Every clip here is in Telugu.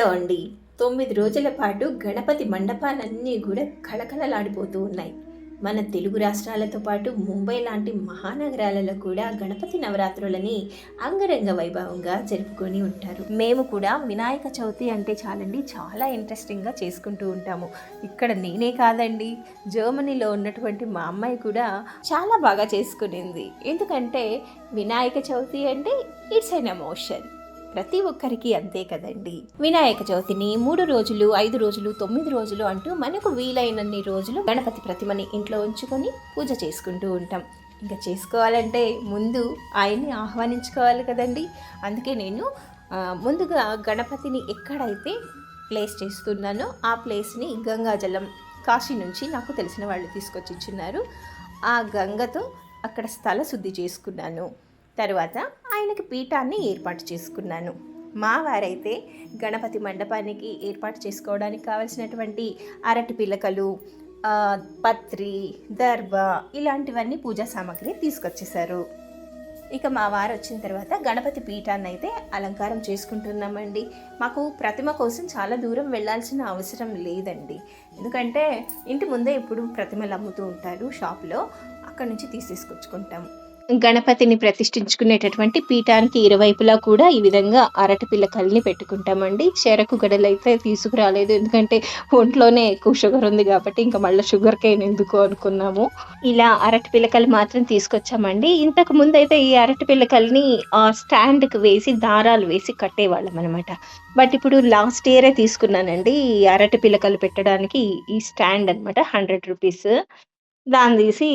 హలో అండి. 9 రోజుల పాటు గణపతి మండపాలన్నీ కూడా కళకళలాడిపోతూ ఉన్నాయి. మన తెలుగు రాష్ట్రాలతో పాటు ముంబై లాంటి మహానగరాలలో కూడా గణపతి నవరాత్రులని అంగరంగ వైభవంగా జరుపుకొని ఉంటారు. మేము కూడా వినాయక చవితి అంటే చాలండి చాలా ఇంట్రెస్టింగ్గా చేసుకుంటూ ఉంటాము. ఇక్కడ నేనే కాదండి, జర్మనీలో ఉన్నటువంటి మా అమ్మాయి కూడా చాలా బాగా చేసుకునింది. ఎందుకంటే వినాయక చవితి అంటే ఇట్స్ ఎన్ ఎమోషన్. ప్రతి ఒక్కరికి అంతే కదండి. వినాయక చవితిని 3 రోజులు, 5 రోజులు, 9 రోజులు అంటూ మనకు వీలైనన్ని రోజులు గణపతి ప్రతిమని ఇంట్లో ఉంచుకొని పూజ చేసుకుంటూ ఉంటాం. ఇంకా చేసుకోవాలంటే ముందు ఆయన్ని ఆహ్వానించుకోవాలి కదండి. అందుకే నేను ముందుగా గణపతిని ఎక్కడైతే ప్లేస్ చేస్తున్నానో ఆ ప్లేస్ని గంగాజలం కాశీ నుంచి నాకు తెలిసిన వాళ్ళు తీసుకొచ్చి ఇచ్చున్నారు. ఆ గంగతో అక్కడ స్థల శుద్ధి చేసుకున్నాను. తర్వాత ఆయనకి పీఠాన్ని ఏర్పాటు చేసుకున్నాను. మా వారైతే గణపతి మండపానికి ఏర్పాటు చేసుకోవడానికి కావలసినటువంటి అరటి పిలకలు, పత్రి, దర్భ ఇలాంటివన్నీ పూజా సామాగ్రి తీసుకొచ్చేసారు. ఇక మా వారు వచ్చిన తర్వాత గణపతి పీఠాన్ని అయితే అలంకారం చేసుకుంటున్నామండి. మాకు ప్రతిమ కోసం చాలా దూరం వెళ్ళాల్సిన అవసరం లేదండి. ఎందుకంటే ఇంటి ముందే ఇప్పుడు ప్రతిమలు అమ్ముతూ ఉంటారు షాప్లో, అక్కడ నుంచి తీసుకొచ్చుకుంటాము. గణపతిని ప్రతిష్ఠించుకునేటటువంటి పీఠానికి ఇరువైపులా కూడా ఈ విధంగా అరటి పిల్లకల్ని పెట్టుకుంటామండి. చెరకు గడలు అయితే తీసుకురాలేదు, ఎందుకంటే ఒంట్లోనే ఎక్కువ షుగర్ ఉంది కాబట్టి ఇంకా మళ్ళీ షుగర్ కేన్ ఎందుకు అనుకున్నాము. ఇలా అరటి పిల్లకలు మాత్రం తీసుకొచ్చామండి. ఇంతకు ముందు అయితే ఈ అరటి పిల్లకల్ని స్టాండ్కి వేసి దారాలు వేసి కట్టేవాళ్ళం అనమాట. బట్ ఇప్పుడు లాస్ట్ ఇయరే తీసుకున్నానండి ఈ అరటి పిల్లకలు పెట్టడానికి ఈ స్టాండ్ అనమాట. 100 రూపీస్. దాన్ని తీసి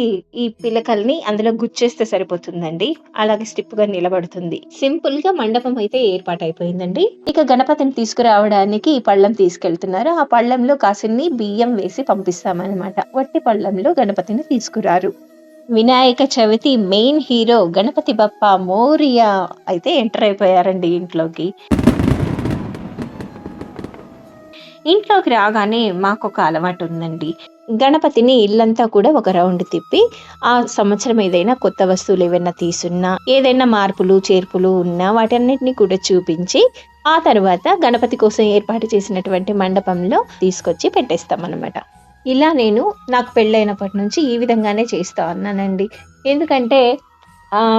ఈ పిల్లకల్ని అందులో గుచ్చేస్తే సరిపోతుందండి. అలాగే స్టిప్గా నిలబడుతుంది. సింపుల్ గా మండపం అయితే ఏర్పాటైపోయిందండి. ఇక గణపతిని తీసుకురావడానికి పళ్ళెం తీసుకెళ్తున్నారు. ఆ పళ్ళెంలో కాసిన్ని బియ్యం వేసి పంపిస్తామన్నమాట. వట్టి పళ్ళెంలో గణపతిని తీసుకురారు. వినాయక చవితి మెయిన్ హీరో గణపతి బప్ప మోరియా అయితే ఎంటర్ అయిపోయారండి ఇంట్లోకి. ఇంట్లోకి రాగానే మాకు ఒక అలవాటు ఉందండి. గణపతిని ఇల్లంతా కూడా ఒక రౌండ్ తిప్పి ఆ సంవత్సరం ఏదైనా కొత్త వస్తువులు ఏవైనా తీసున్నా, ఏదైనా మార్పులు చేర్పులు ఉన్నా వాటన్నిటిని కూడా చూపించి ఆ తర్వాత గణపతి కోసం ఏర్పాటు చేసినటువంటి మండపంలో తీసుకొచ్చి పెట్టేస్తామన్నమాట. ఇలా నేను నాకు పెళ్ళైనప్పటి నుంచి ఈ విధంగానే చేస్తా ఉన్నానండి. ఎందుకంటే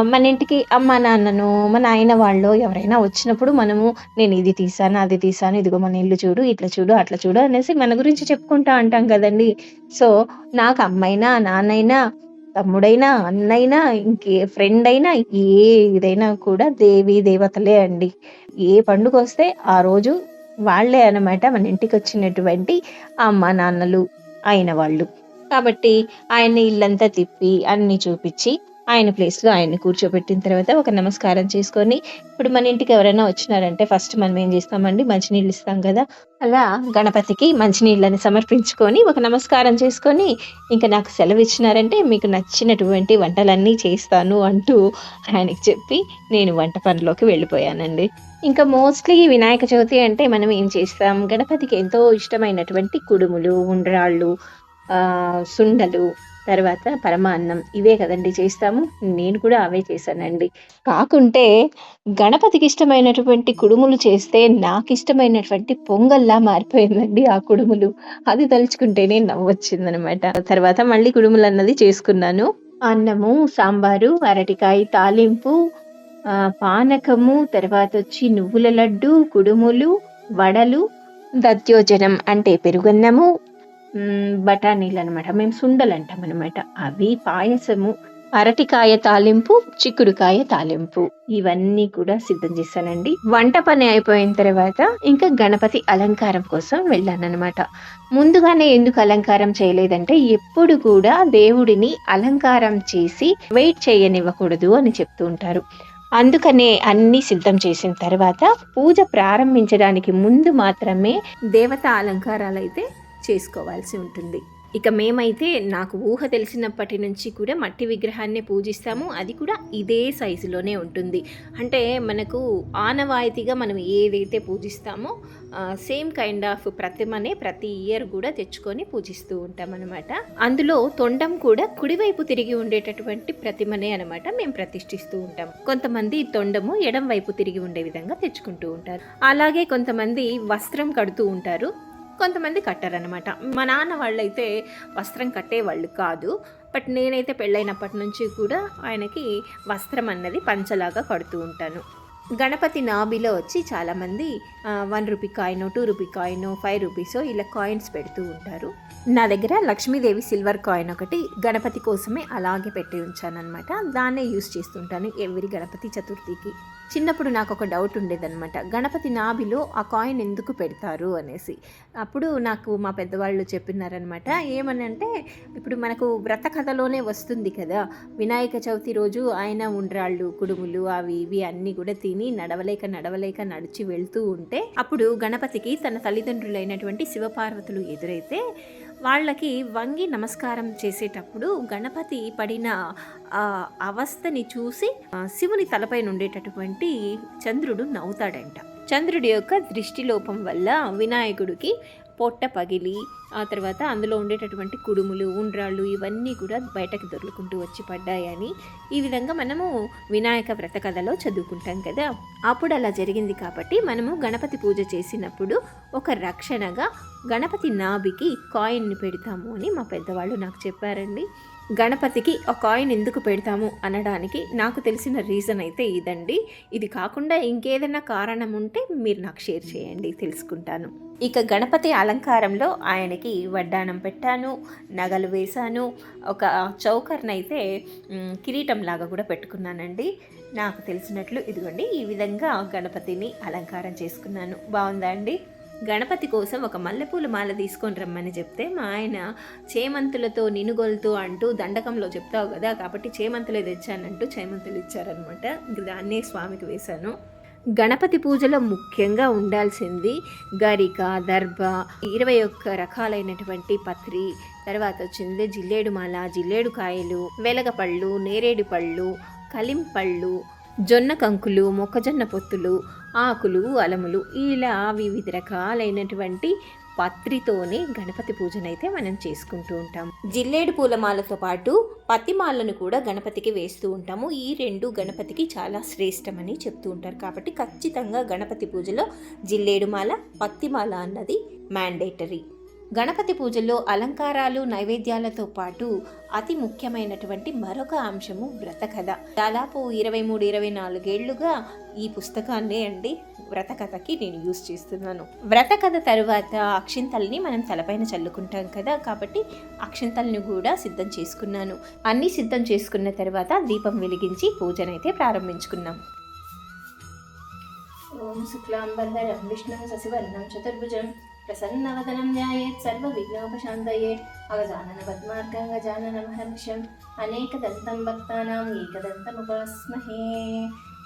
మన ఇంటికి అమ్మ నాన్నను, మా నాయన వాళ్ళు ఎవరైనా వచ్చినప్పుడు మనము నేను ఇది తీసాను, అది తీసాను, ఇదిగో మన ఇల్లు చూడు, ఇట్లా చూడు, అట్లా చూడు అనేసి మన గురించి చెప్పుకుంటా అంటాం కదండి. సో నాకు అమ్మైనా, నాన్నైనా, తమ్ముడైనా, అన్నైనా, ఇంకే ఫ్రెండ్ అయినా, ఏదైనా కూడా దేవి దేవతలే అండి. ఏ పండుగ వస్తే ఆ రోజు వాళ్ళే అన్నమాట మన ఇంటికి వచ్చినటువంటి అమ్మ నాన్నలు అయిన వాళ్ళు. కాబట్టి ఆయన్ని ఇల్లంతా తిప్పి అన్ని చూపించి ఆయన ప్లేస్లో ఆయన్ని కూర్చోబెట్టిన తర్వాత ఒక నమస్కారం చేసుకొని, ఇప్పుడు మన ఇంటికి ఎవరైనా వచ్చినారంటే ఫస్ట్ మనం ఏం చేస్తామండి, మంచినీళ్ళు ఇస్తాం కదా. అలా గణపతికి మంచినీళ్ళని సమర్పించుకొని ఒక నమస్కారం చేసుకొని, ఇంకా నాకు సెలవు ఇచ్చినారంటే మీకు నచ్చినటువంటి వంటలన్నీ చేస్తాను అంటూ ఆయనకి చెప్పి నేను వంట పనిలోకి వెళ్ళిపోయానండి. ఇంకా మోస్ట్లీ వినాయక చవితి అంటే మనం ఏం చేస్తాం, గణపతికి ఎంతో ఇష్టమైనటువంటి కుడుములు, ఉండ్రాళ్ళు, సుండలు, తర్వాత పరమాన్నం ఇవే కదండి చేస్తాము. నేను కూడా అవే చేశానండి. కాకుంటే గణపతికి ఇష్టమైనటువంటి కుడుములు చేస్తే నాకు ఇష్టమైనటువంటి పొంగల్లా మారిపోయిందండి ఆ కుడుములు. అది తలుచుకుంటేనే నవ్వొచ్చిందనమాట. తర్వాత మళ్ళీ కుడుములు అన్నది చేసుకున్నాను. అన్నము, సాంబారు, అరటికాయ తాలింపు, పానకము, తర్వాత వచ్చి నువ్వుల లడ్డు, కుడుములు, వడలు, దధ్యోజనం అంటే పెరుగన్నము, బఠానీలు అనమాట, మేము సుండలు అంటాం అనమాట, అవి, పాయసము, అరటికాయ తాలింపు, చిక్కుడుకాయ తాలింపు ఇవన్నీ కూడా సిద్ధం చేశానండి. వంట పని అయిపోయిన తర్వాత ఇంకా గణపతి అలంకారం కోసం వెళ్ళానమాట. ముందుగానే ఎందుకు అలంకారం చేయలేదంటే, ఎప్పుడు కూడా దేవుడిని అలంకారం చేసి వెయిట్ చేయనివ్వకూడదు అని చెప్తూ ఉంటారు. అందుకనే అన్ని సిద్ధం చేసిన తర్వాత పూజ ప్రారంభించడానికి ముందు మాత్రమే దేవతా అలంకారాలు అయితే చేసుకోవాల్సి ఉంటుంది. ఇక మేమైతే నాకు ఊహ తెలిసినప్పటి నుంచి కూడా మట్టి విగ్రహాన్ని పూజిస్తాము. అది కూడా ఇదే సైజులోనే ఉంటుంది. అంటే మనకు ఆనవాయితీగా మనం ఏదైతే పూజిస్తామో సేమ్ కైండ్ ఆఫ్ ప్రతిమనే ప్రతి ఇయర్ కూడా తెచ్చుకొని పూజిస్తూ ఉంటామన్నమాట. అందులో తొండం కూడా కుడివైపు తిరిగి ఉండేటటువంటి ప్రతిమనే అనమాట మేము ప్రతిష్ఠిస్తూ ఉంటాం. కొంతమంది తొండము ఎడం వైపు తిరిగి ఉండే విధంగా తెచ్చుకుంటూ ఉంటారు. అలాగే కొంతమంది వస్త్రం కడుతూ ఉంటారు, కొంతమంది కట్టారనమాట. మా నాన్న వాళ్ళైతే వస్త్రం కట్టేవాళ్ళు కాదు. బట్ నేనైతే పెళ్ళైనప్పటి నుంచి కూడా ఆయనకి వస్త్రం అన్నది పంచలాగా కడుతూ ఉంటాను. గణపతి నాభిలో వచ్చి చాలామంది 1 rupee coin, 2 rupee coin, 5 rupees ఇలా కాయిన్స్ పెడుతూ ఉంటారు. నా దగ్గర లక్ష్మీదేవి సిల్వర్ కాయిన్ ఒకటి గణపతి కోసమే అలాగే పెట్టి ఉంచానమాట. దాన్నే యూస్ చేస్తుంటాను ఎవ్రీ గణపతి చతుర్థికి. చిన్నప్పుడు నాకు ఒక డౌట్ ఉండేదన్నమాట, గణపతి నాభిలో ఆ కాయిన్ ఎందుకు పెడతారు అనేసి. అప్పుడు నాకు మా పెద్దవాళ్ళు చెప్పినారనమాట. ఏమని అంటే, ఇప్పుడు మనకు వ్రత కథలోనే వస్తుంది కదా, వినాయక చవితి రోజు ఆయన ఉండ్రాళ్ళు, కుడుములు అవి ఇవి అన్నీ కూడా తిని నడవలేక నడిచి వెళ్తూ ఉంటే అప్పుడు గణపతికి తన తల్లిదండ్రులైనటువంటి శివపార్వతులు ఎదురైతే వాళ్ళకి వంగి నమస్కారం చేసేటప్పుడు గణపతి పడిన అవస్థని చూసి శివుని తలపైన ఉండేటటువంటి చంద్రుడు నవ్వుతాడంట. చంద్రుడి యొక్క దృష్టిలోపం వల్ల వినాయకుడికి పొట్ట పగిలి ఆ తర్వాత అందులో ఉండేటటువంటి కుడుములు, ఉండ్రాళ్ళు ఇవన్నీ కూడా బయటకు దొర్లుకుంటూ వచ్చి పడ్డాయని ఈ విధంగా మనము వినాయక వ్రత కథలో చదువుకుంటాం కదా. అప్పుడు అలా జరిగింది కాబట్టి మనము గణపతి పూజ చేసినప్పుడు ఒక రక్షణగా గణపతి నాభికి కాయిన్ని పెడతాము అని మా పెద్దవాళ్ళు నాకు చెప్పారండి. గణపతికి ఆ కాయిన్ ఎందుకు పెడతాము అనడానికి నాకు తెలిసిన రీజన్ అయితే ఇదండి. ఇది కాకుండా ఇంకేదైనా కారణం ఉంటే మీరు నాకు షేర్ చేయండి, తెలుసుకుంటాను. ఇక గణపతి అలంకారంలో ఆయనకి వడ్డానం పెట్టాను, నగలు వేశాను, ఒక చౌకర్నైతే కిరీటం లాగా కూడా పెట్టుకున్నానండి. నాకు తెలిసినట్లు ఇదిగోండి ఈ విధంగా గణపతిని అలంకారం చేసుకున్నాను. బాగుందా అండి? గణపతి కోసం ఒక మల్లెపూల మాల తీసుకొని రమ్మని చెప్తే మా ఆయన చేమంతులతో నినుగొలుతూ అంటూ దండకంలో చెప్తావు కదా కాబట్టి చేమంతులే తెచ్చానంటూ చేమంతులు ఇచ్చారనమాట. దాన్నే స్వామికి వేశాను. గణపతి పూజలో ముఖ్యంగా ఉండాల్సింది గరిక, దర్భ, 21 రకాలైనటువంటి పత్రి, తర్వాత వచ్చింది జిల్లేడు మాల, జిల్లేడు కాయలు, వెలగపళ్ళు, నేరేడు పళ్ళు, కలింపళ్ళు, జొన్న కంకులు, మొక్కజొన్న పొత్తులు, ఆకులు, అలములు ఇలా వివిధ రకాలైనటువంటి పత్రితోనే గణపతి పూజనైతే మనం చేసుకుంటూ ఉంటాము. జిల్లేడు పూలమాలతో పాటు పత్తిమాలను కూడా గణపతికి వేస్తూ ఉంటాము. ఈ రెండు గణపతికి చాలా శ్రేష్టమని చెప్తూ ఉంటారు. కాబట్టి ఖచ్చితంగా గణపతి పూజలో జిల్లేడు మాల, పత్తిమాల అన్నది మ్యాండేటరీ. గణపతి పూజల్లో అలంకారాలు, నైవేద్యాలతో పాటు అతి ముఖ్యమైనటువంటి మరొక అంశము వ్రతకథ. దాదాపు 23-24 ఏళ్లుగా ఈ పుస్తకాన్నే అండి వ్రతకథకి నేను యూజ్ చేస్తున్నాను. వ్రతకథ తరువాత అక్షింతల్ని మనం తలపైన చల్లుకుంటాం కదా, కాబట్టి అక్షింతల్ని కూడా సిద్ధం చేసుకున్నాను. అన్నీ సిద్ధం చేసుకున్న తర్వాత దీపం వెలిగించి పూజనైతే ప్రారంభించుకున్నాం. ఓం శుక్లాంబరధరం విష్ణుం శశివర్ణం చతుర్భుజం ప్రసన్నవదనం ధ్యాయేత్ సర్వవిఘ్నోపశాంతయే అగజానన పద్మార్గం గజానన మహర్నిశం అనేకదంతం భక్తానాం ఏకదంతముపాస్మహే.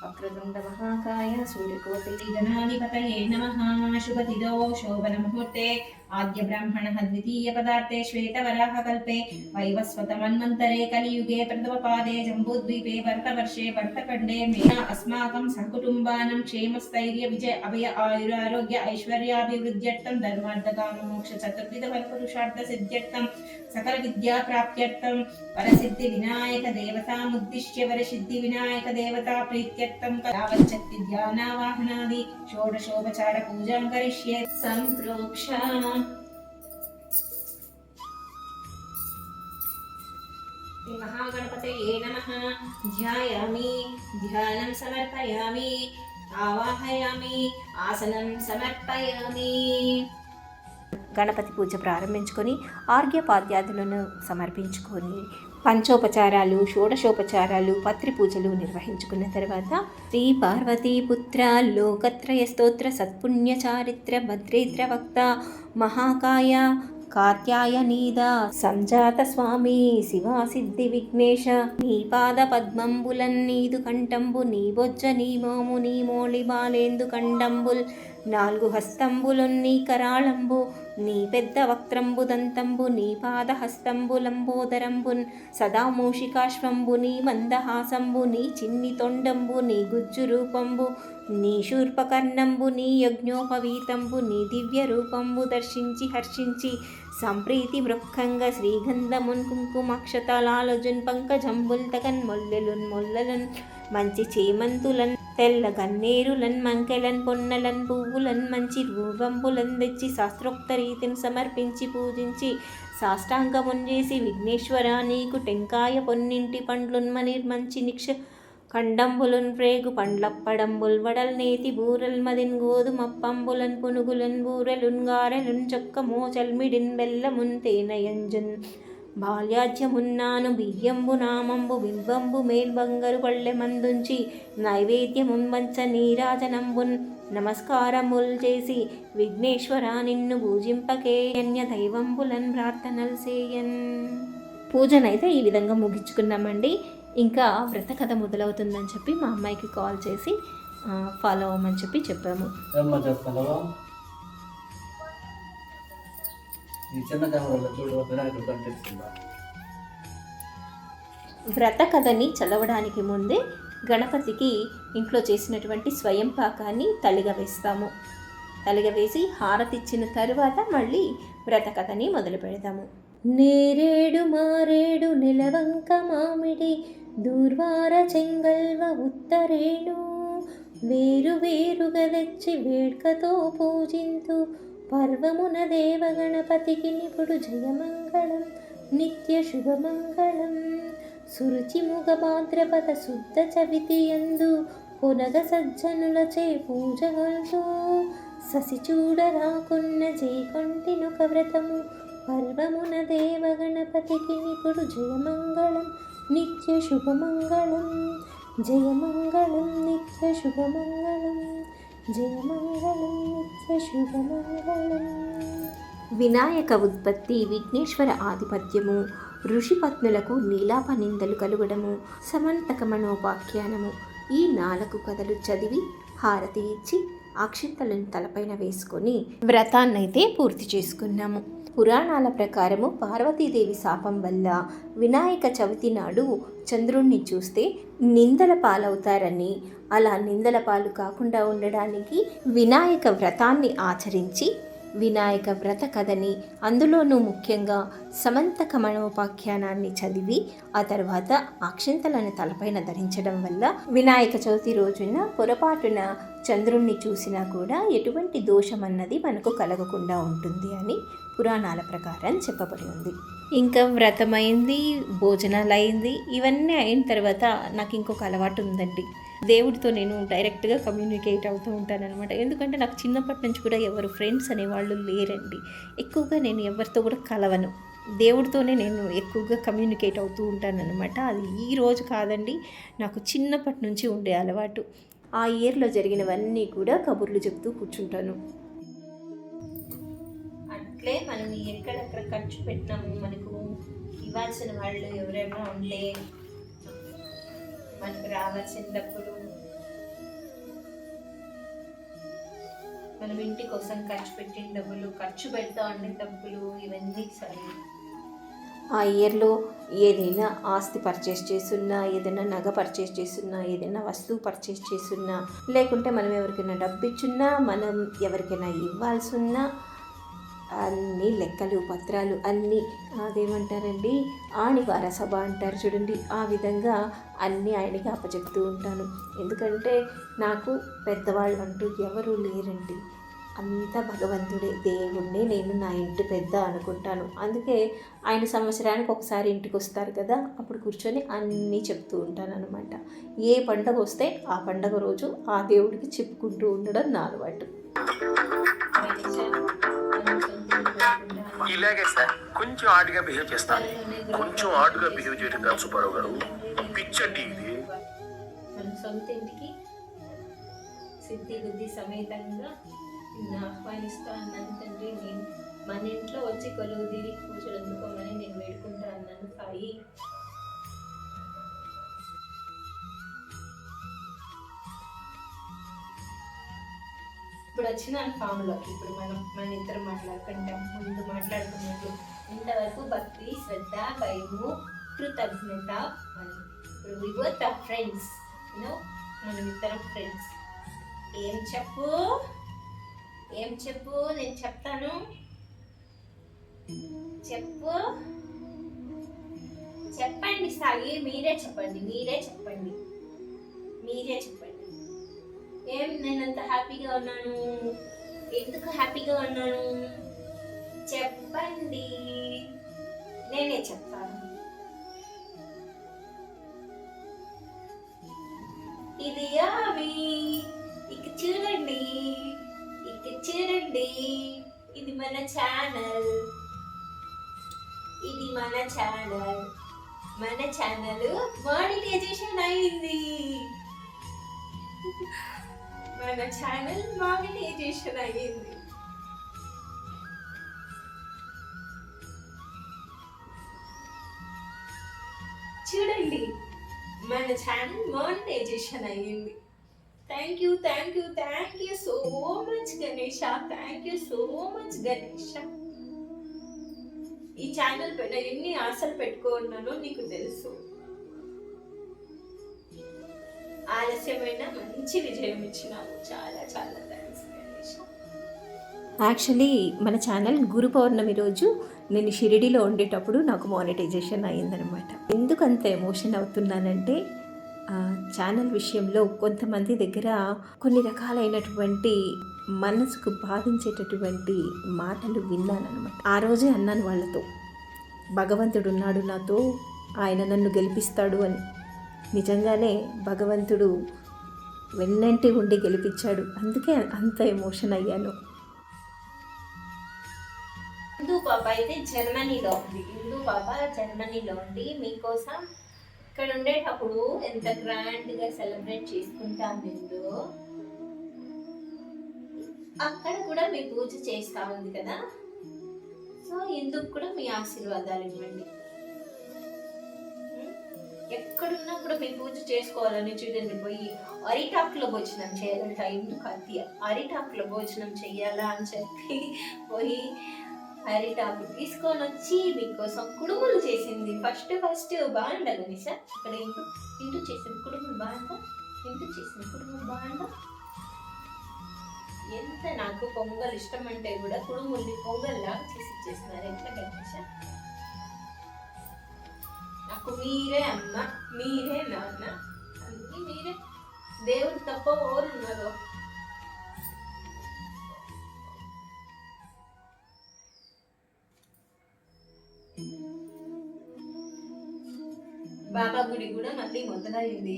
వక్రతుండ మహాకాయ సూర్యకోటి గణాధిపతయే నమః. శుభతిథౌ శోభనముహూర్తే ఆద్య బ్రాహ్మణ ద్వితీయ పదార్థే శ్వేతవరాహ కల్పే వైవస్వత మన్వంతరే కలియుగే ప్రథమ పాదే జంబూద్వీపే భరతవర్షే భరతఖండే మేన అస్మాకం సహకుటుంబానం క్షేమస్థైర్య విజయ అభయ ఆయురారోగ్య ఐశ్వర్యాభివృద్ధ్యర్థం ధర్మార్థకామ మోక్ష చతుర్విధ ఫలపురుషార్థ సిద్ధ్యర్థం సకల విద్యా ప్రాప్త్యర్థం వరసిద్ధి వినాయక దేవతాముద్దిశ్య వరసిద్ధి వినాయక దేవతా ప్రీత్యర్థం కళావచ్చక్తి ధ్యానావాహనాది షోడశోపచార పూజాం కరిష్యే. సంప్రోక్ష మహాగణపతయే నమః. ధ్యాయామి, ధ్యానం సమర్పయామి, ఆవాహయామి, ఆసనం సమర్పయామి. గణపతి పూజ ప్రారంభించుకొని ఆర్ఘ్యపాద్యాదులను సమర్పించుకొని పంచోపచారాలు, షోడశోపచారాలు, పత్రి పూజలు నిర్వహించుకున్న తర్వాత శ్రీ పార్వతీపుత్ర లోకత్రయ స్తోత్ర సత్పుణ్య చారిత్ర భద్రేద్ర వక్త మహాకాయ కాత్యాయనీద సంజాత స్వామి శివా సిద్ధి విఘ్నేశ నీ పాద పద్మంబులన్ నీదు కంఠంబు నీ బొజ్జ నీ మోము నీ మోళి బాలేందు కండంబుల్ నాలుగు హస్తంబులున్ నీ కరాళంబు నీ పెద్ద వక్త్రంబు దంతంబు నీ పాదహస్తంబులంబోదరంబున్ సదా మూషికాశ్వంబు నీ మందహాసంబు నీ చిన్ని తొండంబు నీ గుజ్జు రూపంబు నీ శూర్పకర్ణంబు నీ యజ్ఞోపవీతంబు నీ దివ్య రూపంబు దర్శించి హర్షించి సంప్రీతి మృక్కంగ శ్రీగంధమున్ కుంకుమక్షతలాలజున్ పంకజంబుల్ తగన్ మొల్లెలున్ మంచి చేమంతులన్ తెల్ల గన్నేరులన్ మంకెలన్ పొన్నలన్ పువ్వులన్ మంచి రూపంబులన్ తెచ్చి శాస్త్రోక్త రీతిని సమర్పించి పూజించి సాష్టాంగముంజేసి విఘ్నేశ్వర నీకు టెంకాయ పొన్నింటి పండ్లున్ మంచి నిక్ష కండంబులున్ ప్రేగు పండ్లప్పడంబుల్ వడల్ నేతి బూరల్ మదిన్ గోధుమప్పంబులన్ పునుగులన్ బూరెలున్ గారెలున్ చొక్క మోచల్మిడిన్ బెల్లమున్ తేనయంజున్ బాల్యాజ్యమున్నాను బియ్యంబు నామంబు బిల్వంబు మేల్బంగరు పళ్ళె మందుంచి నైవేద్యమున్ వంచ నీరాజనంబున్ నమస్కారముల్ చేసి విఘ్నేశ్వర నిన్ను పూజింపకే అన్య దైవంబులన్ ప్రార్థనలు చేయన్. పూజనైతే ఈ విధంగా ముగించుకున్నామండి. ఇంకా వ్రత కథ మొదలవుతుందని చెప్పి మా అమ్మాయికి కాల్ చేసి ఫాలో అవ్వమని చెప్పాము. వ్రత కథని చదవడానికి ముందే గణపతికి ఇంట్లో చేసినటువంటి స్వయం పాకాన్ని తలిగ వేస్తాము. తలిగ వేసి హారతిచ్చిన తరువాత మళ్ళీ వ్రత కథని మొదలు పెడతాము. నేరేడు మారేడు నిలవంక మామిడి దూర్వార చెంగల్వ ఉత్తరేణు వేరు వేరుగా తెచ్చి వేడ్కతో పూజింతు పర్వమున దేవ గణపతికి నిపుడు జయమంగళం నిత్య శుభమంగళం. సురుచి ముగ భాద్రపద శుద్ధ చవితి యందు కొనగ సజ్జనులచే పూజగొల్తూ ససి చూడరాకున్న జయకొంటినొక వ్రతము పర్వమున దేవ గణపతికి నిపుడు జయమంగళం నిత్య శుభమంగళం. జయమంగళం నిత్య శుభమంగళం జయమంగళం నిత్య శుభమంగళం. వినాయక ఉత్పత్తి, విఘ్నేశ్వర ఆధిపత్యము, ఋషిపత్నులకు నీలాప నిందలు కలుగడము, సమంతకమనోపాఖ్యానము, ఈ 4 కథలు చదివి హారతి ఇచ్చి అక్షింతలను తలపైన వేసుకొని వ్రతాన్నైతే పూర్తి చేసుకున్నాము. పురాణాల ప్రకారము పార్వతీదేవి శాపం వల్ల వినాయక చవితి నాడు చంద్రుణ్ణి చూస్తే నిందల పాలవుతారని, అలా నిందల పాలు కాకుండా ఉండడానికి వినాయక వ్రతాన్ని ఆచరించి వినాయక వ్రత కథని, అందులోనూ ముఖ్యంగా సమంతక మనోపాఖ్యానాన్ని చదివి ఆ తర్వాత అక్షింతలను తలపైన ధరించడం వల్ల వినాయక చవితి రోజున పొరపాటున చంద్రుణ్ణి చూసినా కూడా ఎటువంటి దోషమన్నది మనకు కలగకుండా ఉంటుంది అని పురాణాల ప్రకారం చెప్పబడి ఉంది. ఇంకా వ్రతమైంది, భోజనాలు అయింది. ఇవన్నీ అయిన తర్వాత నాకు ఇంకొక అలవాటు ఉందండి. దేవుడితో నేను డైరెక్ట్గా కమ్యూనికేట్ అవుతూ ఉంటానన్నమాట. ఎందుకంటే నాకు చిన్నప్పటి నుంచి కూడా ఎవరు ఫ్రెండ్స్ అనేవాళ్ళు లేరండి. ఎక్కువగా నేను ఎవరితో కూడా కలవను. దేవుడితోనే నేను ఎక్కువగా కమ్యూనికేట్ అవుతూ ఉంటానన్నమాట. అది ఈ రోజు కాదండి, నాకు చిన్నప్పటి నుంచి ఉండే అలవాటు. ఆ ఇయర్లో జరిగినవన్నీ కూడా కబుర్లు చెప్తూ కూర్చుంటాను. అట్లే మనం ఎక్కడెక్కడ ఖర్చు పెట్టినాము, మనకు ఇవ్వాల్సిన వాళ్ళు ఎవరైనా ఉంటే మనకు రావాల్సిన డబ్బులు, మనం ఇంటి కోసం ఖర్చు పెట్టిన డబ్బులు, ఖర్చు పెడతా ఉండే డబ్బులు, ఇవన్నీ సరే ఆ ఇయర్లో ఏదైనా ఆస్తి పర్చేస్ చేస్తున్నా, ఏదైనా నగ పర్చేస్ చేస్తున్నా, ఏదైనా వస్తువు పర్చేస్ చేస్తున్నా, లేకుంటే మనం ఎవరికైనా డబ్బు ఇచ్చున్నా, మనం ఎవరికైనా ఇవ్వాల్సి ఉన్నా అన్ని లెక్కలు పత్రాలు అన్నీ అదేమంటారండి ఆణివార సభ అంటారు చూడండి, ఆ విధంగా అన్నీ ఆయనకి అప్పచెప్తూ ఉంటాను. ఎందుకంటే నాకు పెద్దవాళ్ళు అంటూ ఎవరూ లేరండి, అంతా భగవంతుడే, దేవుణ్ణి నేను నా ఇంటి పెద్ద అనుకుంటాను. అందుకే ఆయన సంవత్సరానికి ఒకసారి ఇంటికి వస్తారు కదా, అప్పుడు కూర్చొని అన్నీ చెప్తూ ఉంటాను అనమాట. ఏ పండగ వస్తే ఆ పండగ రోజు ఆ దేవుడికి చెప్పుకుంటూ ఉండడం నా అలవాటు. ఇలాగే సార్, కొంచెం ఆడుగా బిహేవ్ చేస్తాను. కొంచెం ఆడుగా బిహేవ్ చేయడం కాదు సుబ్బారావు గారు, పిచ్చండి ఇది. మన సొంత ఇంటికి సిద్ధి బుద్ధి సమేతంగా ఆహ్వానిస్తా అన్నాను తండ్రి. నేను మన ఇంట్లో వచ్చి కొలువు తీరి పూజలు అందుకోమని నేను వేడుకుంటా అన్నాను సాయి. ఇప్పుడు వచ్చిన ఫామ్లోకి ఇప్పుడు మన ఇద్దరు మాట్లాడుకుంటాం. ముందు మాట్లాడుకున్నట్లు ఇంతవరకు భక్తి, శ్రద్ధ, భయము, కృతజ్ఞత అని. ఇప్పుడు వి బోత్ ఆర్ ఫ్రెండ్స్, మనం ఇద్దరం ఫ్రెండ్స్. ఏం చెప్పు నేను చెప్తాను. చెప్పండి సాయి, మీరే చెప్పండి. ఏం నేనంత హ్యాపీగా ఉన్నాను, ఎందుకు హ్యాపీగా ఉన్నాను చెప్పండి, నేనే చెప్తాను. ఇది అవి ఇక చూడండి, ఇది మన ఛానల్, మన ఛానల్ మానిటైజేషన్ అయింది. చూడండి, మన ఛానల్ మానిటైజేషన్ అయ్యింది. Thank you so much Ganesha, ఈ ఛానల్ పైన ఎన్ని ఆశలు పెట్టుకున్నానో నీకు తెలుసు. ఆలస్యమైన మంచి విజయం ఇచ్చినాము. చాలా థ్యాంక్స్ గణేష. యాక్చువల్లీ మన ఛానల్ గురు పౌర్ణమి రోజు నేను షిరిడిలో ఉండేటప్పుడు నాకు మానిటైజేషన్ అయ్యిందనమాట. ఎందుకు అంత ఎమోషన్ అవుతున్నానంటే ఛానల్ విషయంలో కొంతమంది దగ్గర కొన్ని రకాలైనటువంటి మనసుకు బాధించేటటువంటి మాటలు విన్నానమాట. ఆ రోజే అన్నాను వాళ్ళతో, భగవంతుడు ఉన్నాడు నాతో, ఆయన నన్ను గెలిపిస్తాడు అని. నిజంగానే భగవంతుడు వెన్నంటి ఉండి గెలిపించాడు. అందుకే అంత ఎమోషన్ అయ్యాను. హిందూ పాప అయితే జర్మనీలో ఉంది. మీకోసం ఇక్కడ ఉండేటప్పుడు ఎంత గ్రాండ్గా సెలబ్రేట్ చేసుకుంటాం ఏందో, అక్కడ కూడా మీ పూజ చేస్తా ఉంది కదా. సో ఇందుకు కూడా మీ ఆశీర్వాదాలు ఇవ్వండి. ఎక్కడున్నా కూడా మీ పూజ చేసుకోవాలని చూడండి. పోయి అరిటాకులో భోజనం చేయాలంట. ఇందుకు అతి అరిటాకులో భోజనం చెయ్యాలా అని చెప్పి పోయి అరిటాకు తీసుకొని వచ్చి మీకోసం కుడుములు చేసింది. ఫస్ట్ బాగుండ గణేష, ఇక్కడ ఇంటూ చేసిన కుడుములు బాగుందా. ఎంత నాకు పొంగల్ ఇష్టం అంటే కూడా కుడుముల్ని పొంగల్లాగా చేసి ఇచ్చేస్తున్నారు. ఎట్లా గణేష, నాకు మీరే అమ్మ, మీరే నాన్న, అన్ని మీరే. దేవుడు తప్ప ఎవరున్నారు? బాబా గుడి కూడా మళ్ళీ మొదలైంది.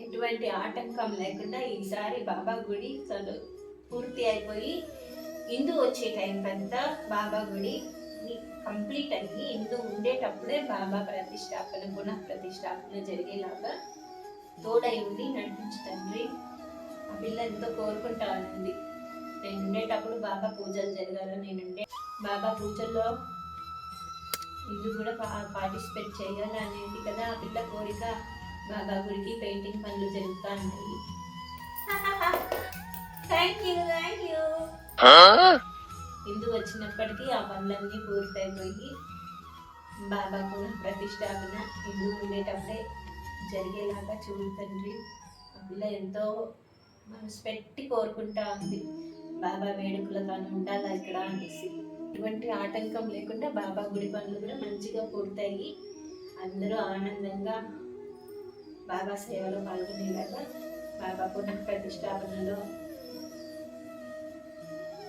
ఎటువంటి ఆటంకం లేకుండా ఈసారి బాబా గుడి పూర్తి అయిపోయి ఇందు వచ్చే టైం అంతా బాబా గుడి కంప్లీట్ అయ్యి ఇందు ఉండేటప్పుడే బాబా పునః ప్రతిష్టాపన జరిగేలాగా తోడై ఉండి నడిపించు తండ్రి. ఆ పిల్ల ఎంతో కోరుకుంటా ఉంది, నేను ఉండేటప్పుడు బాబా పూజలు జరగాలి, నేనుండే బాబా పూజల్లో ఇది కూడా పార్టిసిపేట్ చేయాలి అనేది కదా ఆ పిల్ల కోరిక. బాబా గుడికి పెయింటింగ్ పనులు జరుగుతూ ఉంటాయి. Thank you. ఇందు వచ్చినప్పటికీ ఆ పనులన్నీ పూర్తయిపోయి బాబా పునః ప్రతిష్టాపన ఇందు ఉండేటప్పుడే జరిగేలాగా చూడు తండ్రి. ఆ పిల్ల ఎంతో మనసు పెట్టి కోరుకుంటా ఉంది, బాబా వేడుకలు తాను ఉండాలా ఇక్కడ అనేసి. ఎటువంటి ఆటంకం లేకుండా బాబా గుడి పనులు కూడా మంచిగా పూర్తయి అందరూ ఆనందంగా బాబా సేవలో పాల్గొనేలాగా, బాబా పునః ప్రతిష్టాపనలో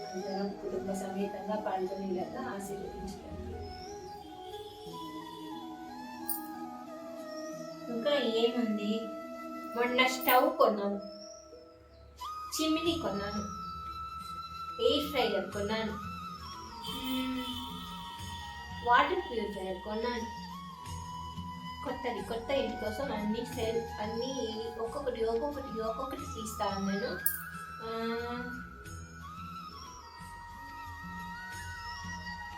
అందరం కుటుంబ సమేతంగా పాల్గొనేలాగా ఆశీర్వదించండి. ఇంకా ఏముంది, మొన్న స్టవ్ కొన్నాను, చిమ్నీ కొన్నాను, ఎయిర్ ఫ్రైయర్ కొన్నాను, వాటర్ ప్యూరిఫైయర్ కొన్నాను. కొత్త ఇంటి కోసం అన్నీ ఒక్కొక్కటి తీస్తా ఉన్నాను.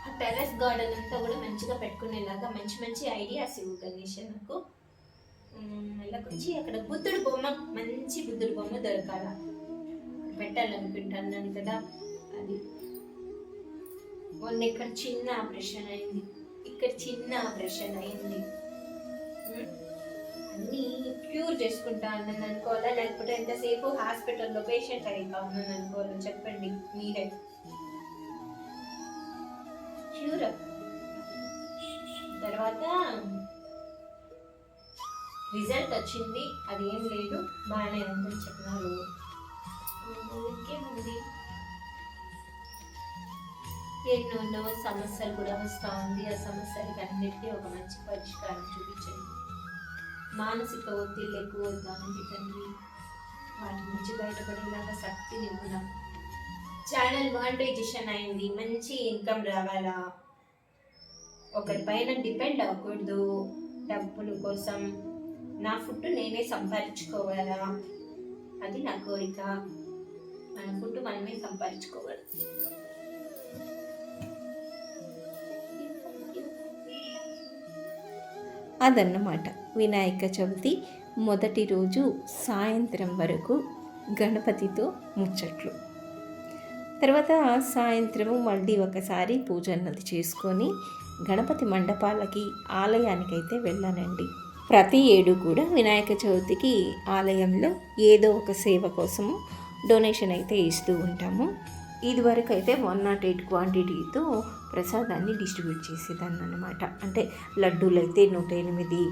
ఆ టెర్రస్ గార్డెన్ అంతా కూడా మంచిగా పెట్టుకునేలాగా మంచి ఐడియాస్ ఇవ్వు గణేష్ నాకు. ఇలా వచ్చి అక్కడ మంచి బుద్ధుడి బొమ్మ దొరకాల. పెట్టాలనుకుంటున్నాను కదా, అది. మొన్న ఇక్కడ చిన్న ఆపరేషన్ అయింది, ఇక్కడ చిన్న ఆపరేషన్ అయింది. అన్నీ క్యూర్ చేసుకుంటా అన్నాను అనుకోవాలా, లేకపోతే ఎంతసేపు హాస్పిటల్లో పేషెంట్ అయితా ఉన్నాను అనుకోవాలా చెప్పండి మీరే. క్యూర్ తర్వాత రిజల్ట్ వచ్చింది, అదేం లేదు, బాగానే ఉందని చెప్పినారు. ఇంకేముంది, ఎన్నో సమస్యలు కూడా వస్తూ ఉంది. ఆ సమస్యలకి అన్నిటికీ ఒక మంచి పరిష్కారం చూపించండి. మానసిక ఒత్తిళ్ళు ఎక్కువ అవుతా ఉంది తండ్రి, వాటి నుంచి బయటపడేలాగా శక్తిని ఇవ్వడం. ఛానల్ మానిటైజేషన్ అయింది, మంచి ఇన్కమ్ రావాలా, ఒకరి పైన డిపెండ్ అవ్వకూడదు డబ్బుల కోసం. నా ఫుడ్ నేనే సంపాదించుకోవాలా, అది నా కోరిక. మన ఫుడ్ మనమే సంపాదించుకోవాలి. అదన్నమాట వినాయక చవితి మొదటి రోజు సాయంత్రం వరకు గణపతితో ముచ్చట్లు. తర్వాత సాయంత్రము మళ్ళీ ఒకసారి పూజ అన్నది చేసుకొని గణపతి మండపాలకి ఆలయానికైతే వెళ్ళానండి. ప్రతి ఏడు కూడా వినాయక చవితికి ఆలయంలో ఏదో ఒక సేవ కోసము డొనేషన్ అయితే ఇస్తూ ఉంటాము. ఇదివరకు అయితే 108 క్వాంటిటీతో ప్రసాదాన్ని డిస్ట్రిబ్యూట్ చేసేదాన్ని అనమాట. అంటే లడ్డూలు అయితే 108,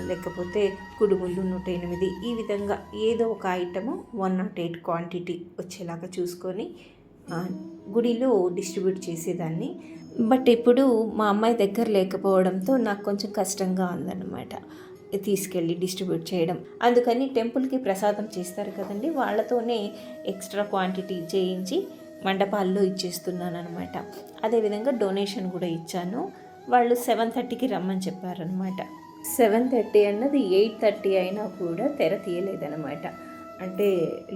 లేకపోతే కుడుములు 108, ఈ విధంగా ఏదో ఒక ఐటము 108 క్వాంటిటీ వచ్చేలాగా చూసుకొని గుడిలో డిస్ట్రిబ్యూట్ చేసేదాన్ని. బట్ ఇప్పుడు మా అమ్మాయి దగ్గర లేకపోవడంతో నాకు కొంచెం కష్టంగా ఉందన్నమాట తీసుకెళ్ళి డిస్ట్రిబ్యూట్ చేయడం. అందుకని టెంపుల్కి ప్రసాదం చేస్తారు కదండి, వాళ్ళతోనే ఎక్స్ట్రా క్వాంటిటీ చేయించి మండపాల్లో ఇచ్చేస్తున్నాను అనమాట. అదేవిధంగా డొనేషన్ కూడా ఇచ్చాను. వాళ్ళు 7:30కి రమ్మని చెప్పారనమాట. 7:30 అన్నది 8:30 అయినా కూడా తెర తీయలేదనమాట. అంటే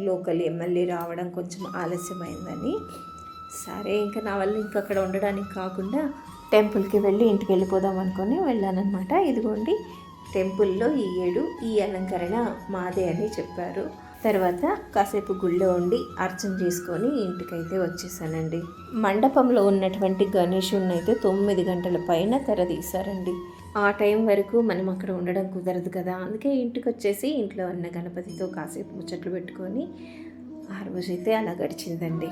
లోకల్ ఎమ్మెల్యే రావడం కొంచెం ఆలస్యమైందని. సరే ఇంకా నా వల్ల ఇంకా అక్కడ ఉండడానికి కాకుండా టెంపుల్కి వెళ్ళి ఇంటికి వెళ్ళిపోదాం అనుకొని వెళ్ళానమాట. ఇదిగోండి టెంపుల్లో ఈ ఏడు ఈ అలంకరణ మాదే అని చెప్పారు. తర్వాత కాసేపు గుళ్ళో ఉండి అర్చన చేసుకొని ఇంటికైతే వచ్చేసానండి. మండపంలో ఉన్నటువంటి గణేశుని అయితే 9 గంటల పైన తెర తీశారండి. ఆ టైం వరకు మనం అక్కడ ఉండడం కుదరదు కదా, అందుకే ఇంటికి వచ్చేసి ఇంట్లో ఉన్న గణపతితో కాసేపు ముచ్చట్లు పెట్టుకొని ఆ రోజైతే అలా గడిచిందండి.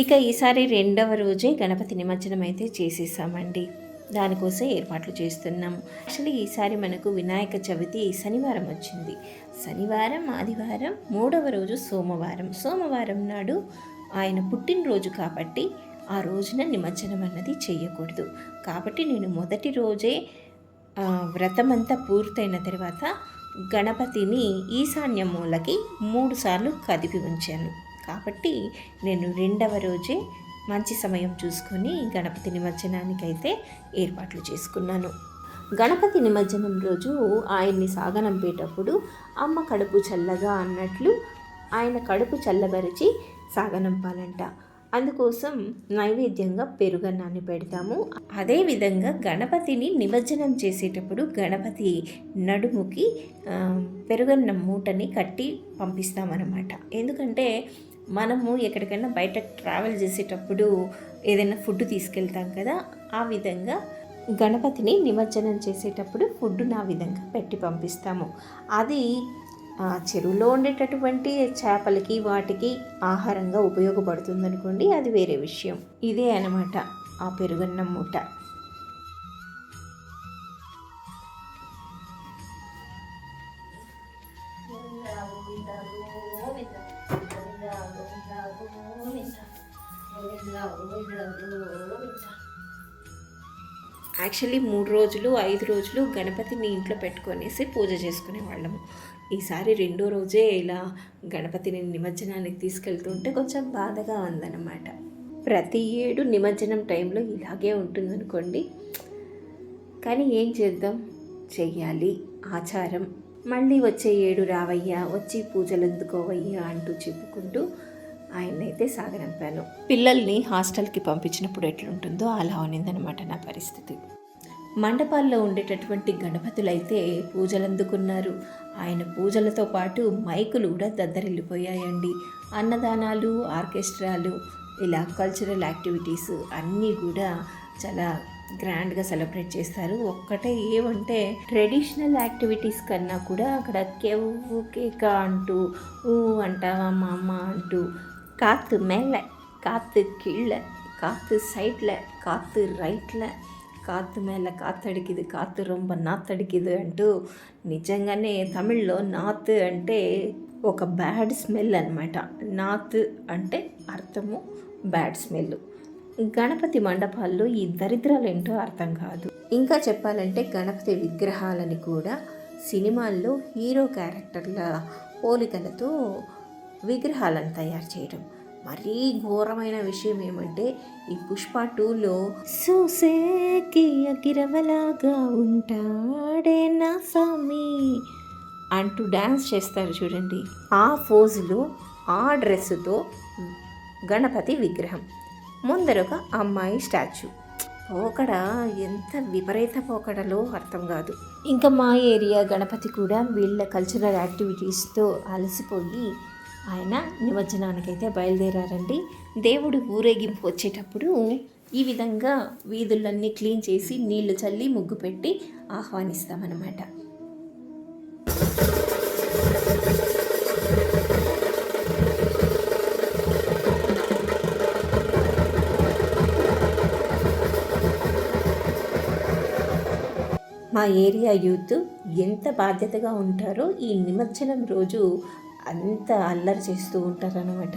ఇక ఈసారి 2వ రోజే గణపతి నిమజ్జనం అయితే చేసేసామండి. దానికోసం ఏర్పాట్లు చేస్తున్నాము. యాక్చువల్లీ ఈసారి మనకు వినాయక చవితి శనివారం వచ్చింది. శనివారం, ఆదివారం, 3వ రోజు సోమవారం నాడు ఆయన పుట్టినరోజు కాబట్టి ఆ రోజున నిమజ్జనం అన్నది చేయకూడదు. కాబట్టి నేను మొదటి రోజే వ్రతమంతా పూర్తయిన తర్వాత గణపతిని ఈశాన్య మూలకి 3 సార్లు కదిపి ఉంచాను. కాబట్టి నేను 2వ రోజే మంచి సమయం చూసుకొని గణపతి నిమజ్జనానికైతే ఏర్పాట్లు చేసుకున్నాను. గణపతి నిమజ్జనం రోజు ఆయన్ని సాగనంపేటప్పుడు అమ్మ కడుపు చల్లగా అన్నట్లు ఆయన కడుపు చల్లబరిచి సాగనంపాలంట. అందుకోసం నైవేద్యంగా పెరుగన్నాన్ని పెడతాము. అదేవిధంగా గణపతిని నిమజ్జనం చేసేటప్పుడు గణపతి నడుముకి పెరుగన్నం మూటని కట్టి పంపిస్తామన్నమాట. ఎందుకంటే మనము ఎక్కడికైనా బయట ట్రావెల్ చేసేటప్పుడు ఏదైనా ఫుడ్ తీసుకెళ్తాం కదా, ఆ విధంగా గణపతిని నిమజ్జనం చేసేటప్పుడు ఫుడ్ నా విధంగా పెట్టి పంపిస్తాము. అది ఆ చెరువులో ఉండేటటువంటి చేపలకి వాటికి ఆహారంగా ఉపయోగపడుతుంది అనుకోండి, అది వేరే విషయం. ఇదే అన్నమాట ఆ పెరుగన్నం మూట. యాక్చువల్లీ 3 రోజులు 5 రోజులు గణపతిని ఇంట్లో పెట్టుకొనేసి పూజ చేసుకునే వాళ్ళము. ఈసారి 2వ రోజే ఇలా గణపతిని నిమజ్జనానికి తీసుకెళ్తుంటే కొంచెం బాధగా ఉందన్నమాట. ప్రతి ఏడు నిమజ్జనం టైంలో ఇలాగే ఉంటుందనుకోండి, కానీ ఏం చేద్దాం, చెయ్యాలి, ఆచారం. మళ్ళీ వచ్చే ఏడు రావయ్యా, వచ్చి పూజలు ఎందుకోవయ్యా అంటూ చెప్పుకుంటూ ఆయన్నైతే సాగనంపాను. పిల్లల్ని హాస్టల్కి పంపించినప్పుడు ఎట్లుంటుందో అలా ఉన్నిందనమాట నా పరిస్థితి. మండపాల్లో ఉండేటటువంటి గణపతులైతే పూజలు అందుకున్నారు. ఆయన పూజలతో పాటు మైకులు కూడా దద్దరిల్లిపోయాయండి. అన్నదానాలు, ఆర్కెస్ట్రాలు, ఇలా కల్చరల్ యాక్టివిటీస్ అన్నీ కూడా చాలా గ్రాండ్గా సెలబ్రేట్ చేస్తారు. ఒక్కటే ఏమంటే ట్రెడిషనల్ యాక్టివిటీస్ కన్నా కూడా అక్కడ కెవ్వు కేక అంటూ అంటావా మా అమ్మ అంటూ காற்று மேலே, காற்று கீழே, காற்று சைடில், காற்று రైట్లో, కాற்று మేళ కాత్తడికిది, కాற்று ரொம்ப నాత్తడికిది అంటూ నిజంగానే తమిళ్లో నాత్ అంటే ఒక బ్యాడ్ స్మెల్ అనమాట. నాత్ అంటే అర్థము బ్యాడ్ స్మెల్. గణపతి మండపాల్లో ఈ దరిద్రాలు ఏంటో అర్థం కాదు. ఇంకా చెప్పాలంటే గణపతి విగ్రహాలని కూడా సినిమాల్లో హీరో క్యారెక్టర్ల పోలికలతో విగ్రహాలను తయారు చేయడం. మరీ ఘోరమైన విషయం ఏమంటే ఈ పుష్ప 2లో సూసేకి అగిరవలాగా ఉంటాడే నా స్వామి అంటూ డ్యాన్స్ చేస్తారు చూడండి. ఆ ఫోజులో ఆ డ్రెస్సుతో గణపతి విగ్రహం, ముందరొక అమ్మాయి స్టాచ్యూ. పోకడ ఎంత విపరీత పోకడలో అర్థం కాదు. ఇంకా మా ఏరియా గణపతి కూడా వీళ్ళ కల్చరల్ యాక్టివిటీస్తో అలసిపోయి ఆయన నిమజ్జనానికైతే బయలుదేరారండి. దేవుడు ఊరేగింపు వచ్చేటప్పుడు ఈ విధంగా వీధులన్నీ క్లీన్ చేసి నీళ్లు చల్లి ముగ్గు పెట్టి ఆహ్వానిస్తామన్నమాట. మా ఏరియా యూత్ ఎంత బాధ్యతగా ఉంటారో ఈ నిమజ్జనం రోజు అంత అల్లరి చేస్తూ ఉంటారనమాట.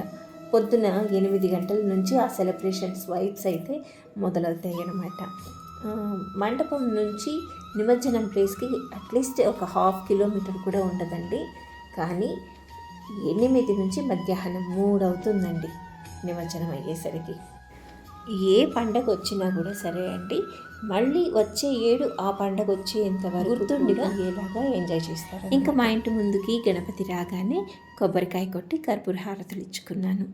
పొద్దున 8 గంటల నుంచి ఆ సెలబ్రేషన్స్ వైబ్స్ అయితే మొదలవుతాయి అన్నమాట. మండపం నుంచి నిమజ్జనం ప్లేస్కి అట్లీస్ట్ ఒక 1/2 కిలోమీటర్ కూడా ఉండదండి. కానీ 8 నుంచి మధ్యాహ్నం 3 అవుతుందండి నిమజ్జనం అయ్యేసరికి. ఏ పండగ వచ్చినా కూడా సరే అండి, మళ్ళీ వచ్చే ఏడు ఆ పండగ వచ్చేంత వరకు గుర్తుండిపోయేలాగా ఎంజాయ్ చేస్తారు. ఇంకా మా ఇంటి ముందుకి గణపతి రాగానే కొబ్బరికాయ కొట్టి కర్పూర హారతులు ఇచ్చుకున్నాను.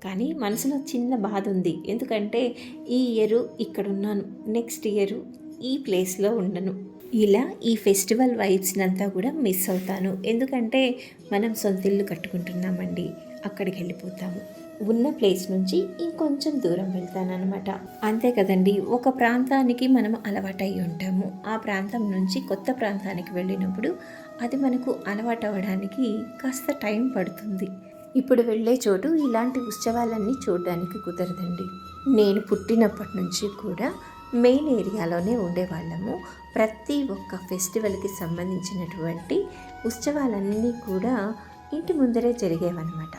కానీ మనసులో చిన్న బాధ ఉంది. ఎందుకంటే ఈ ఇయర్ ఇక్కడ ఉన్నాను, నెక్స్ట్ ఇయర్ ఈ ప్లేస్లో ఉండను. ఇలా ఈ ఫెస్టివల్ వైబ్స్నంతా కూడా మిస్ అవుతాను. ఎందుకంటే మనం సొంత ఇల్లు కట్టుకుంటున్నామండి, అక్కడికి వెళ్ళిపోతాము. ఉన్న ప్లేస్ నుంచి ఇంకొంచెం దూరం వెళ్తానన్నమాట. అంతే కదండి, ఒక ప్రాంతానికి మనం అలవాటు అయి ఉంటాము. ఆ ప్రాంతం నుంచి కొత్త ప్రాంతానికి వెళ్ళినప్పుడు అది మనకు అలవాటు అవ్వడానికి కాస్త టైం పడుతుంది. ఇప్పుడు వెళ్ళే చోటు ఇలాంటి ఉత్సవాలన్నీ చూడడానికి కుదరదండి. నేను పుట్టినప్పటి నుంచి కూడా మెయిన్ ఏరియాలోనే ఉండేవాళ్ళము. ప్రతి ఒక్క ఫెస్టివల్కి సంబంధించినటువంటి ఉత్సవాలన్నీ కూడా ఇంటి ముందరే జరిగేవన్నమాట.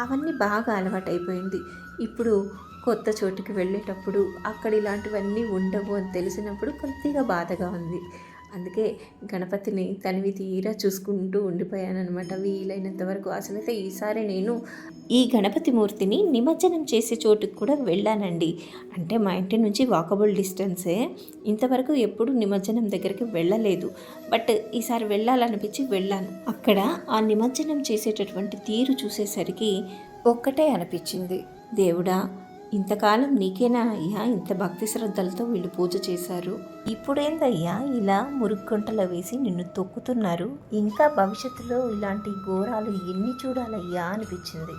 అవన్నీ బాగా అలవాటైపోయింది. ఇప్పుడు కొత్త చోటుకి వెళ్ళేటప్పుడు అక్కడ ఇలాంటివన్నీ ఉండవు అని తెలిసినప్పుడు కొద్దిగా బాధగా ఉంది. అందుకే గణపతిని తనివి తీరా చూసుకుంటూ ఉండిపోయానమాట వీలైనంత వరకు. అసలైతే ఈసారి నేను ఈ గణపతి మూర్తిని నిమజ్జనం చేసే చోటుకు కూడా వెళ్ళానండి. అంటే మా ఇంటి నుంచి వాకబుల్ డిస్టెన్సే. ఇంతవరకు ఎప్పుడు నిమజ్జనం దగ్గరికి వెళ్ళలేదు. బట్ ఈసారి వెళ్ళాలనిపించి వెళ్ళాను. అక్కడ ఆ నిమజ్జనం చేసేటటువంటి తీరు చూసేసరికి ఒక్కటే అనిపించింది, దేవుడా ఇంతకాలం నీకేనా అయ్యా ఇంత భక్తి శ్రద్ధలతో వీళ్ళు పూజ చేశారు, ఇప్పుడేందయ్యా ఇలా మురుగుంటలో వేసి నిన్ను తొక్కుతున్నారు, ఇంకా భవిష్యత్తులో ఇలాంటి ఘోరాలు ఎన్ని చూడాలయ్యా అనిపించింది.